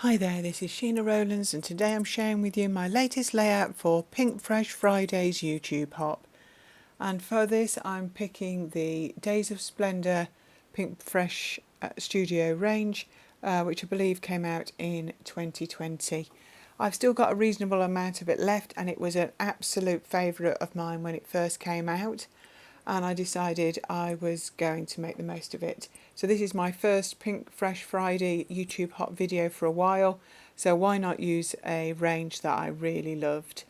Hi there, this is Sheena Rowlands and today I'm sharing with you my latest layout for Pinkfresh Fridays YouTube hop. And for this I'm picking the Days of Splendor Pinkfresh Studio range, which I believe came out in 2020. I've still got a reasonable amount of it left and it was an absolute favourite of mine when it first came out, and I decided I was going to make the most of it. So this is my first Pinkfresh Friday YouTube hop video for a while, so why not use a range that I really loved.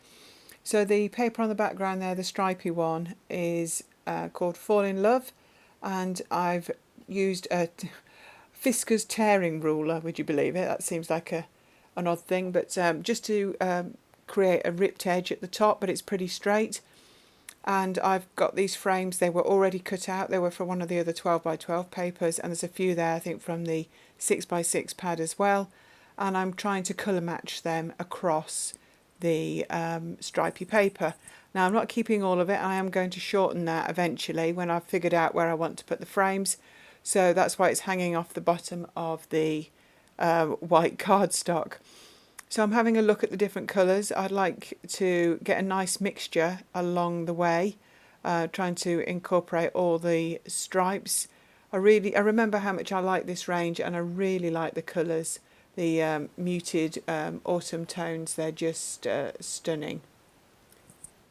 So the paper on the background there, the stripy one, is called Fall in Love, and I've used a Fisker's tearing ruler, would you believe it? That seems like an odd thing, but just to create a ripped edge at the top, but it's pretty straight. And I've got these frames, they were already cut out, they were for one of the other 12 by 12 papers, and there's a few there I think from the 6 by 6 pad as well, and I'm trying to colour match them across the stripy paper. Now I'm not keeping all of it, I am going to shorten that eventually when I've figured out where I want to put the frames, so that's why it's hanging off the bottom of the white cardstock. So I'm having a look at the different colours. I'd like to get a nice mixture along the way, trying to incorporate all the stripes. I remember how much I like this range, and I really like the colours. The muted autumn tones, they're just stunning.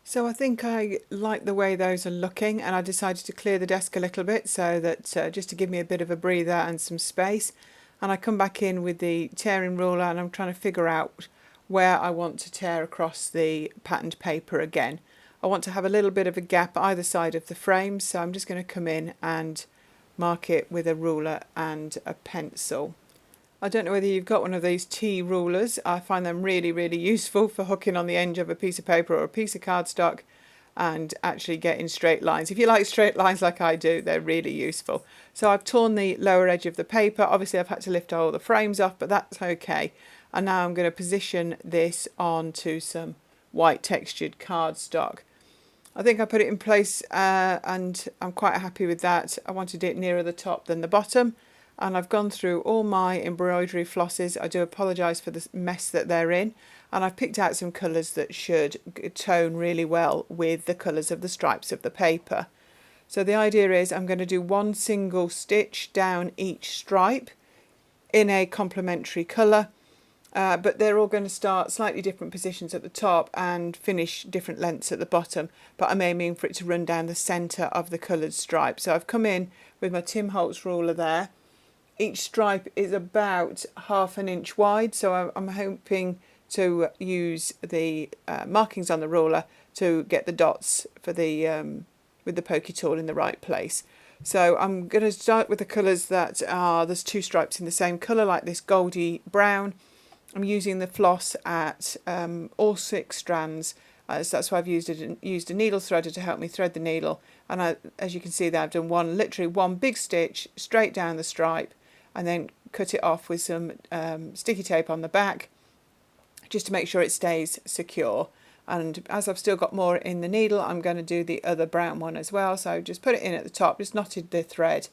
So I think I like the way those are looking, and I decided to clear the desk a little bit so that just to give me a bit of a breather and some space. And I come back in with the tearing ruler and I'm trying to figure out where I want to tear across the patterned paper again. I want to have a little bit of a gap either side of the frames, so I'm just going to come in and mark it with a ruler and a pencil. I don't know whether you've got one of these T rulers. I find them really useful for hooking on the edge of a piece of paper or a piece of cardstock and actually getting straight lines. If you like straight lines like I do, they're really useful. So I've torn the lower edge of the paper. Obviously I've had to lift all the frames off, but that's okay. And now I'm going to position this onto some white textured cardstock. I think I put it in place and I'm quite happy with that. I wanted it nearer the top than the bottom, and I've gone through all my embroidery flosses. I do apologise for the mess that they're in, and I've picked out some colours that should tone really well with the colours of the stripes of the paper. So the idea is I'm going to do one single stitch down each stripe in a complementary colour, but they're all going to start slightly different positions at the top and finish different lengths at the bottom, but I'm aiming for it to run down the centre of the coloured stripe. So I've come in with my Tim Holtz ruler there. Each stripe is about 1/2 inch wide, so I'm hoping to use the markings on the ruler to get the dots for the with the pokey tool in the right place. So I'm going to start with the colours that are, there's 2 stripes in the same colour, like this goldy brown. I'm using the floss at all 6 strands, so that's why I've used a needle threader to help me thread the needle. And as you can see there, I've done literally one big stitch straight down the stripe, and then cut it off with some sticky tape on the back just to make sure it stays secure. And as I've still got more in the needle, I'm going to do the other brown one as well. So just put it in at the top, just knotted the thread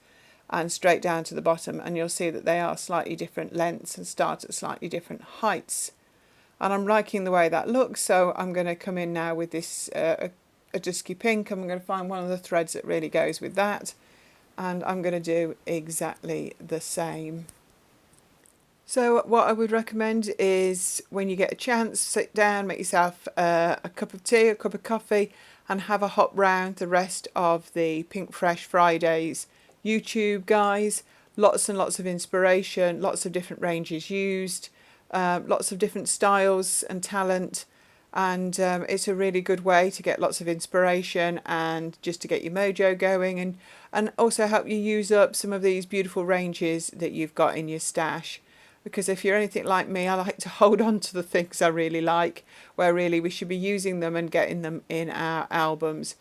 and straight down to the bottom, and you'll see that they are slightly different lengths and start at slightly different heights. And I'm liking the way that looks, so I'm going to come in now with this a dusky pink. I'm going to find one of the threads that really goes with that, and I'm going to do exactly the same. So what I would recommend is when you get a chance, sit down, make yourself a cup of tea, a cup of coffee, and have a hop round the rest of the Pinkfresh Fridays YouTube guys. Lots and lots of inspiration, lots of different ranges used, lots of different styles and talent, and it's a really good way to get lots of inspiration and just to get your mojo going, and also help you use up some of these beautiful ranges that you've got in your stash. Because if you're anything like me, I like to hold on to the things I really like, where really we should be using them and getting them in our albums.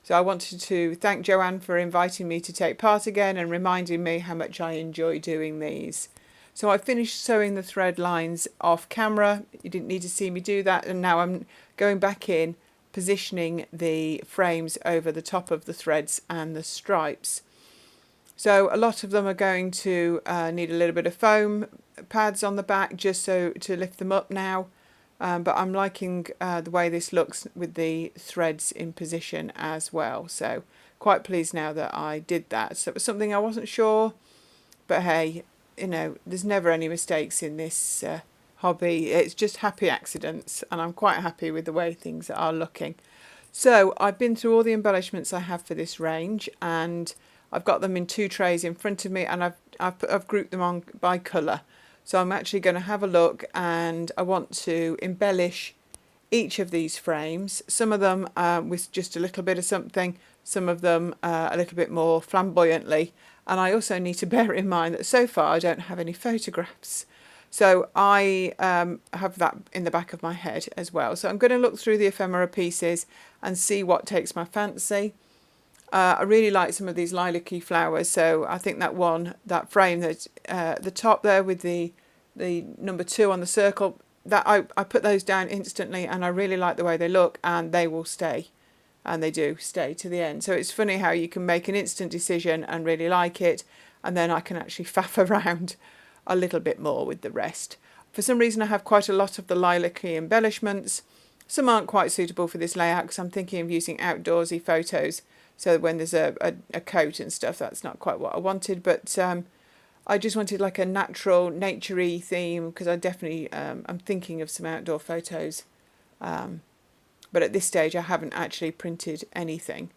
So I wanted to thank Joanne for inviting me to take part again and reminding me how much I enjoy doing these. So I finished sewing the thread lines off camera. You didn't need to see me do that, and now I'm going back in, positioning the frames over the top of the threads and the stripes. So a lot of them are going to need a little bit of foam pads on the back just so to lift them up now. But I'm liking the way this looks with the threads in position as well. So quite pleased now that I did that. So it was something I wasn't sure, but hey, you know, there's never any mistakes in this hobby. It's just happy accidents, and I'm quite happy with the way things are looking. So I've been through all the embellishments I have for this range, and I've got them in 2 trays in front of me, and I've grouped them on by colour. So I'm actually going to have a look, and I want to embellish each of these frames. Some of them with just a little bit of something, some of them a little bit more flamboyantly. And I also need to bear in mind that so far I don't have any photographs. So I have that in the back of my head as well. So I'm going to look through the ephemera pieces and see what takes my fancy. I really like some of these lilac-y flowers, so I think that frame that's the top there with the number 2 on the circle, that I put those down instantly, and I really like the way they look, and they will stay, and they do stay to the end. So it's funny how you can make an instant decision and really like it, and then I can actually faff around a little bit more with the rest. For some reason I have quite a lot of the lilac-y embellishments. Some aren't quite suitable for this layout because I'm thinking of using outdoorsy photos. So when there's a coat and stuff, that's not quite what I wanted. But I just wanted like a natural, naturey theme because I definitely I'm thinking of some outdoor photos. But at this stage, I haven't actually printed anything.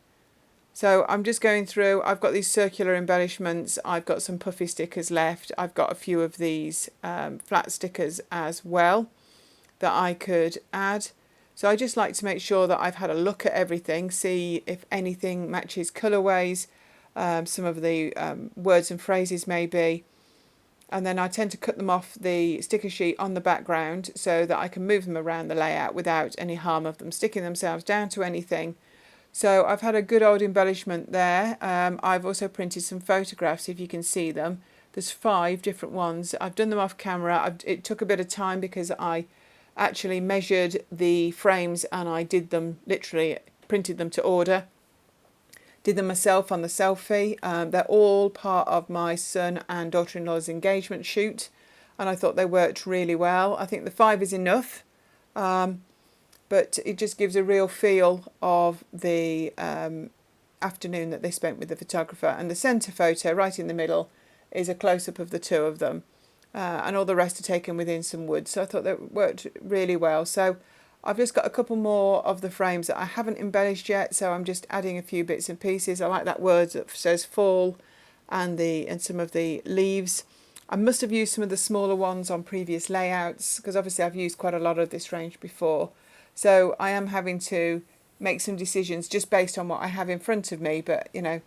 So I'm just going through. I've got these circular embellishments. I've got some puffy stickers left. I've got a few of these flat stickers as well that I could add. So I just like to make sure that I've had a look at everything, see if anything matches colourways, some of the words and phrases maybe. And then I tend to cut them off the sticker sheet on the background so that I can move them around the layout without any harm of them sticking themselves down to anything. So I've had a good old embellishment there. I've also printed some photographs if you can see them. There's 5 different ones. I've done them off camera. It took a bit of time because I actually measured the frames and I did them, literally printed them to order. Did them myself on the selfie. They're all part of my son and daughter-in-law's engagement shoot, and I thought they worked really well. I think the 5 is enough, but it just gives a real feel of the afternoon that they spent with the photographer. And the centre photo right in the middle is a close-up of the 2 of them. And all the rest are taken within some wood. So I thought that worked really well. So I've just got a couple more of the frames that I haven't embellished yet. So I'm just adding a few bits and pieces. I like that word that says fall and some of the leaves. I must have used some of the smaller ones on previous layouts because obviously I've used quite a lot of this range before. So I am having to make some decisions just based on what I have in front of me. But, you know,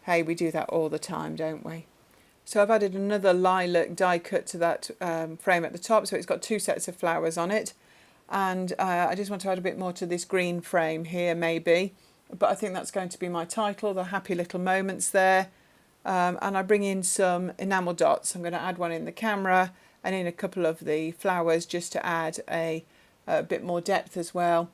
hey, we do that all the time, don't we? So I've added another lilac die cut to that frame at the top, so it's got 2 sets of flowers on it. And I just want to add a bit more to this green frame here maybe, but I think that's going to be my title, the happy little moments there. And I bring in some enamel dots. I'm going to add one in the camera and in a couple of the flowers just to add a bit more depth as well.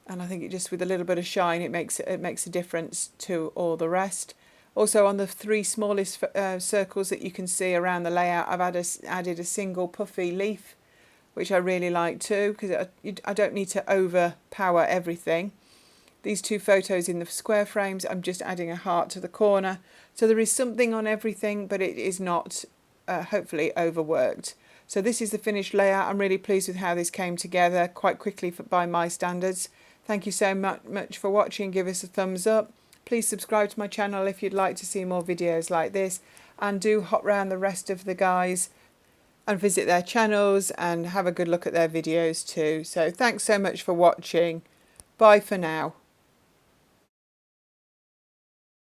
And I think it just with a little bit of shine it makes a difference to all the rest. Also on the 3 smallest circles that you can see around the layout, I've added a single puffy leaf, which I really like too, because I don't need to overpower everything. These 2 photos in the square frames, I'm just adding a heart to the corner. So there is something on everything, but it is not hopefully overworked. So this is the finished layout. I'm really pleased with how this came together quite quickly by my standards. Thank you so much for watching. Give us a thumbs up. Please subscribe to my channel if you'd like to see more videos like this, and do hop round the rest of the guys and visit their channels and have a good look at their videos too. So thanks so much for watching. Bye for now.